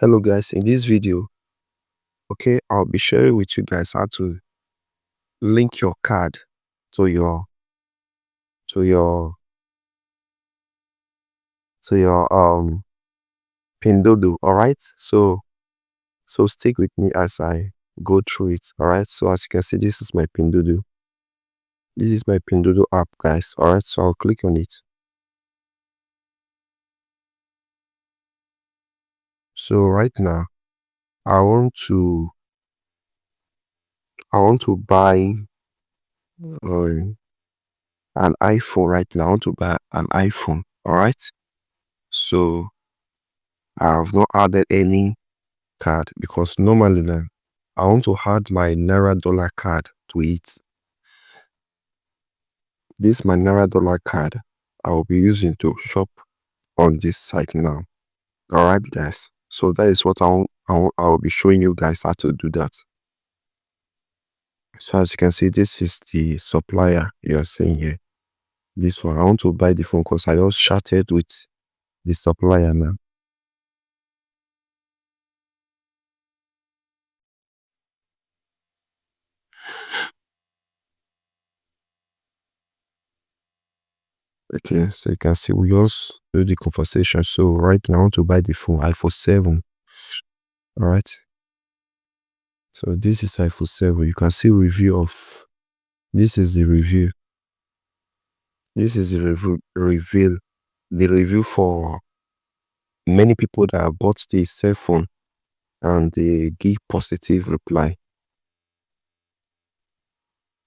Hello guys, in this video, I'll be sharing with you guys how to link your card to your Pinduoduo. All right, so stick with me as I go through it. All right, so as you can see, this is my Pinduoduo. This is my Pinduoduo app, guys. All right, so I'll click on it. So right now, I want to buy an iPhone right now. I want to buy an iPhone. All right, so I have not added any card because normally now I want to add my Naira dollar card to it. This my Naira dollar card I will be using to shop on this site now. All right, guys. So that is what I'll be showing you guys how to do that. So as you can see, this is the supplier you are seeing here. This one, I want to buy the phone because I just chatted with the supplier now. Okay, so you can see we just do the conversation. So right now I want to buy the phone iPhone 7. All right. So this is iPhone 7. You can see review of this is the review. This is the the review for many people that have bought the cell phone and they give positive reply.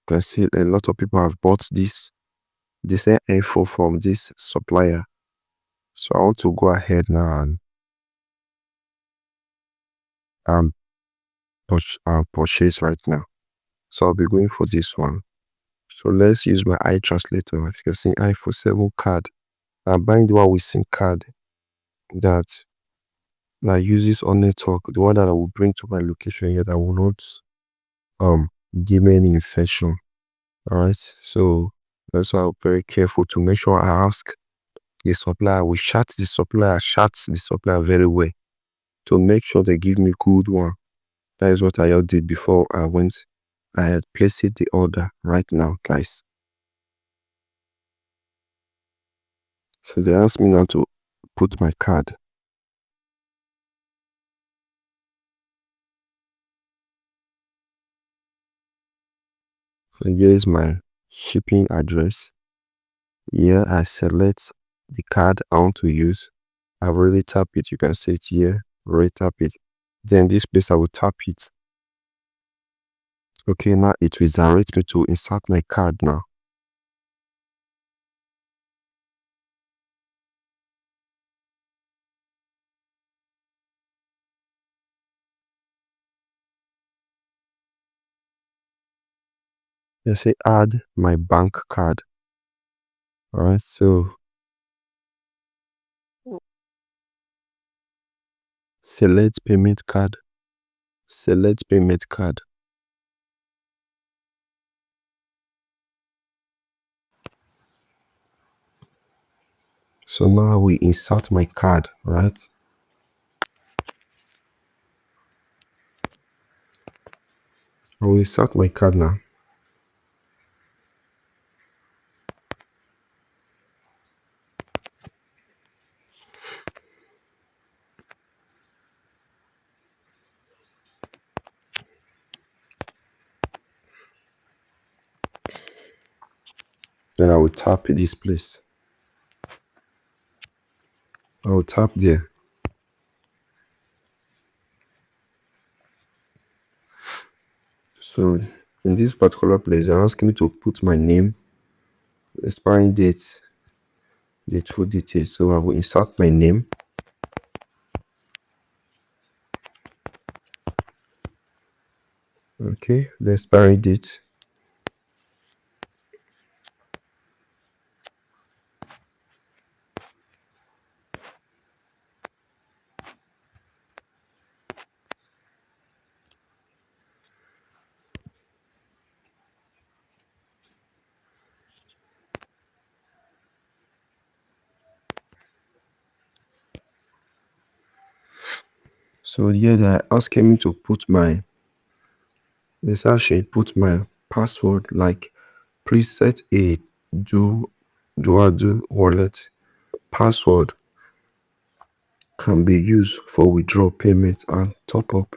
You can see a lot of people have bought this info from this supplier. So I want to go ahead now and purchase right now. So I'll be going for this one. So let's use my translator. If you can see iPhone 7 card. I'm buying the one with SIM card that uses on network, the one that I will bring to my location here that will not give me any infection. All right, so that's why I'm very careful to make sure I ask the supplier. We chat the supplier very well to make sure they give me good one. That is what I did before I had placed the order right now, guys. So they asked me now to put my card. So here is my shipping address. Here I select the card I want to use. I've already tapped it. You can see it here. Already tap it. Then this place I will tap it. Okay, now it will direct me to insert my card now. They say add my bank card. All right, so select payment card. Select payment card. So now we insert my card, right? I will insert my card now. Then I will tap this place. I will tap there. So in this particular place, they're asking me to put my name, expiring dates, the full details. So I will insert my name. Okay, the expiry date. So yeah, they asking me to put my, this actually put my password, like please set a do wallet password can be used for withdraw payment and top up.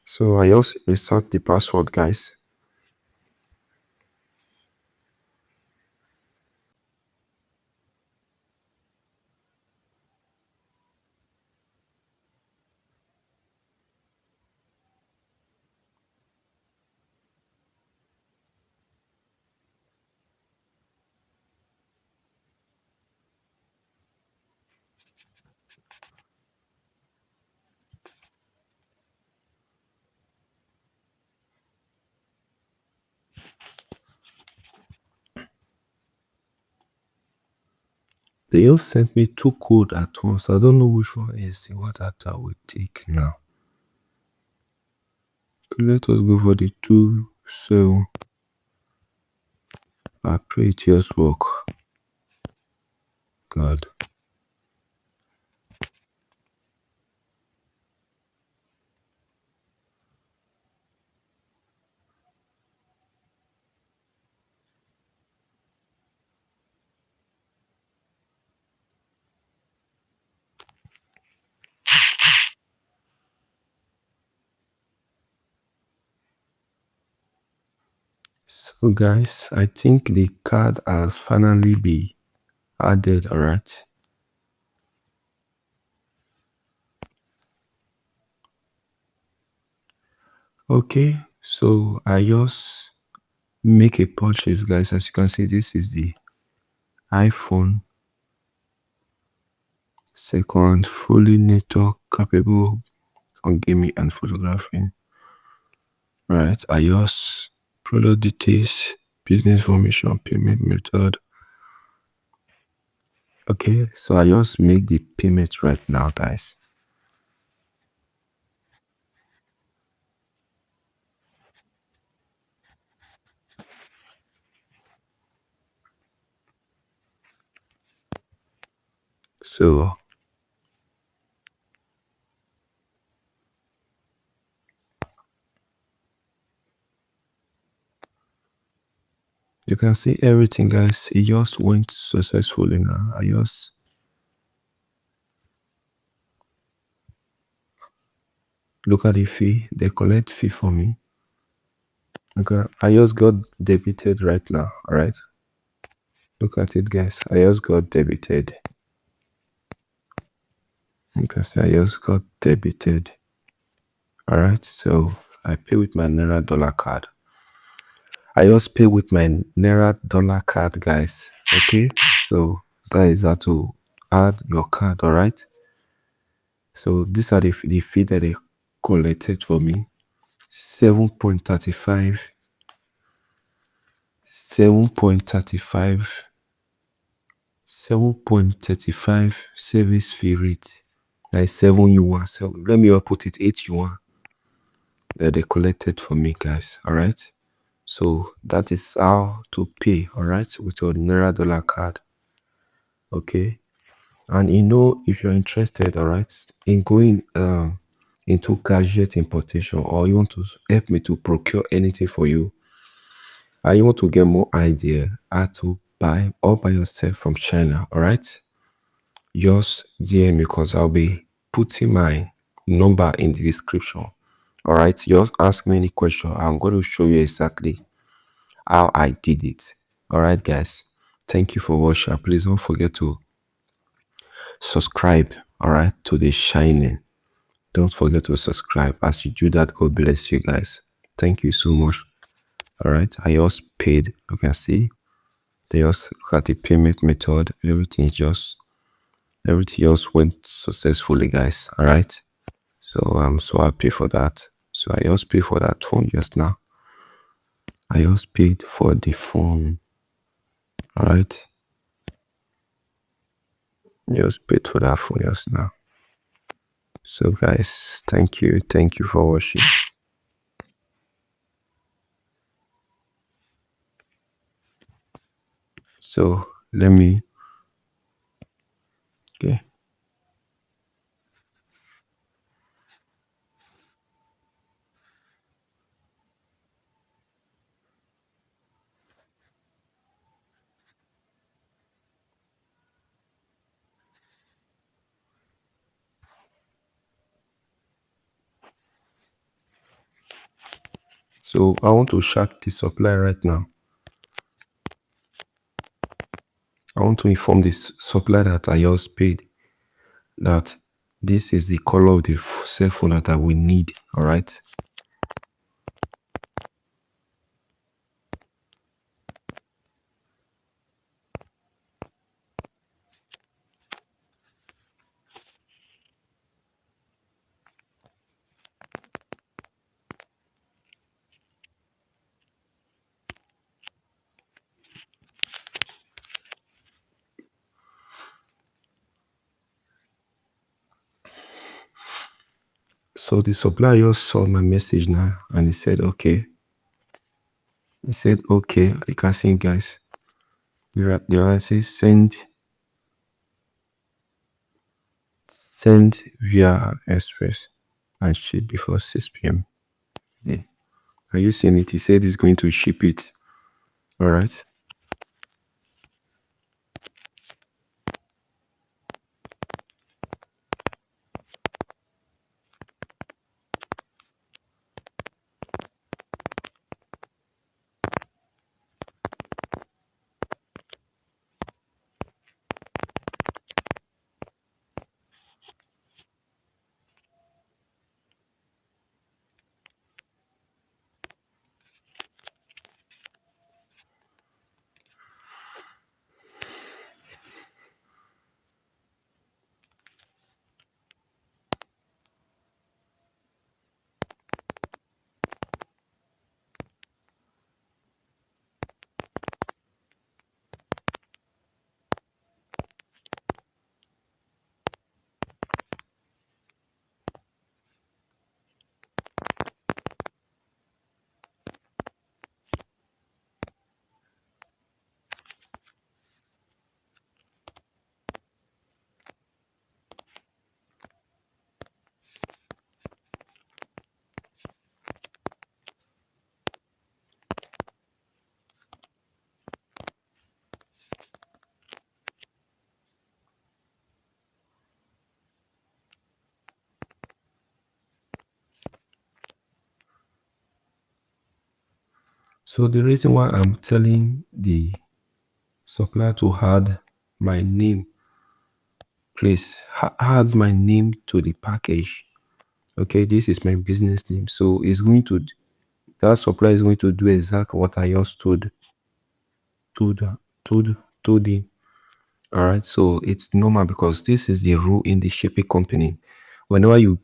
So I also insert the password, guys. They all sent me two code at once. I don't know which one is what that I will take now. Let us go for the two. So I pray it just work. God. So guys, I think the card has finally been added, alright? Okay, so I just make a purchase, guys. As you can see, this is the iPhone second fully network capable on gaming and photographing. Right, I use product details, business information, payment method. Okay, so I just make the payment right now, guys. So you can see everything, guys. It just went successfully now. I just look at the fee. They collect fee for me. Okay, I just got debited right now. All right, look at it, guys. I just got debited. You can see I just got debited. All right, so I pay with my Naira dollar card. I just pay with my Naira dollar card, guys. Okay, so that is how to add your card. All right. So these are the fee that they collected for me. 7.35, 7.35, 7.35 service fee rate. Like 7 yuan. So let me put it 8 yuan that they collected for me, guys. All right. So that is how to pay. All right, with your Naira dollar card. Okay. And if you're interested, all right, in going into gadget importation, or you want to help me to procure anything for you, and you want to get more idea how to buy all by yourself from China, all right, just DM me because I'll be putting my number in the description. All right, just ask me any question. I'm going to show you exactly how I did it. All right, guys. Thank you for watching. Please don't forget to subscribe, all right, to the shining. Don't forget to subscribe. As you do that, God bless you guys. Thank you so much. All right, I just paid. You can see they just got the payment method. Everything just went successfully, guys. All right, so I'm so happy for that. So I just paid for that phone just now. I just paid for the phone. All right, just paid for that phone just now. So guys, thank you for watching. So let me, okay. So I want to check the supply right now. I want to inform this supplier that I just paid that this is the color of the cell phone that I will need. All right. So the supplier just saw my message now and he said, okay. He said, okay, you can see it, guys. The right says send via express and ship before 6 p.m. Yeah. Are you seeing it? He said he's going to ship it. All right. So the reason why I'm telling the supplier to add my name, please add my name to the package. Okay, this is my business name. So it's going to that supplier is going to do exactly what I just told told told him. All right, so it's normal because this is the rule in the shipping company. Whenever you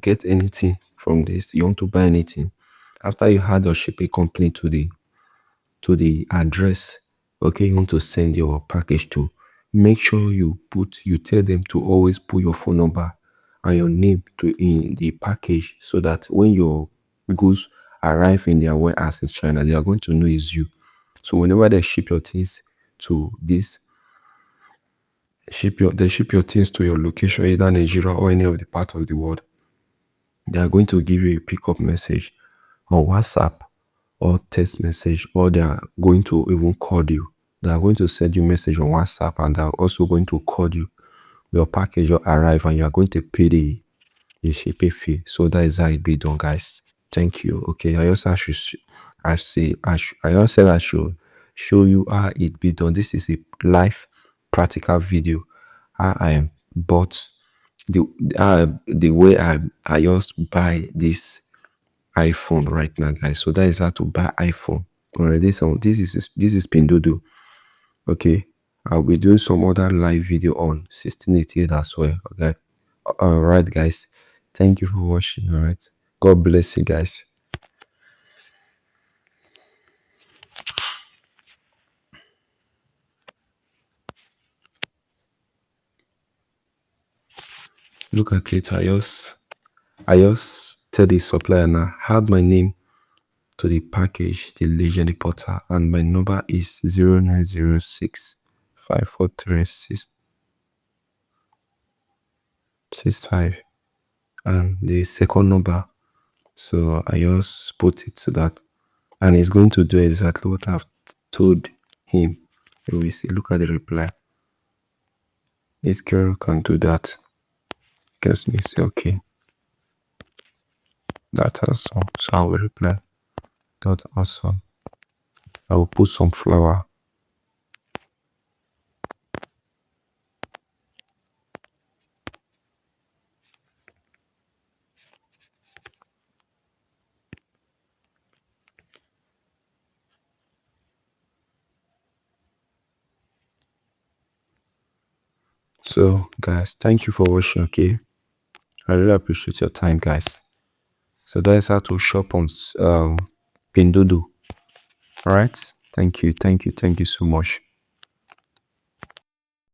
get anything from this, you want to buy anything, after you had your shipping company to the address, okay, you want to send your package to, make sure you tell them to always put your phone number and your name to in the package so that when your goods arrive in their warehouse in China, they are going to know it's you. So whenever they ship your things to this they ship your things to your location, either Nigeria or any of the part of the world, they are going to give you a pickup message on WhatsApp or text message, or they are going to even call you. They are going to send you message on WhatsApp and they are also going to call you. Your package will arrive and you are going to pay the shipping fee. So that is how it be done, guys. Thank you. Okay, I also should I also said I should show you how it be done. This is a live practical video. How I am bought the way I just buy this iPhone right now, guys. So that is how to buy iPhone. Alright, this is Pinduoduo. Okay, I'll be doing some other live video on 1688 as well. Okay, alright, guys. Thank you for watching. Alright, God bless you, guys. Look at it. I just tell the supplier now. Add my name to the package, the legend portal, and my number is 0906 543 665, and the second number. So I just put it to that, and he's going to do exactly what I've told him. You will see, look at the reply. This girl can do that. Guess me say okay. That's awesome. So I will reply. That's awesome. I will put some flour. So guys, thank you for watching. Okay, I really appreciate your time, guys. So that is how to shop on Pinduoduo. All right. Thank you. Thank you. Thank you so much.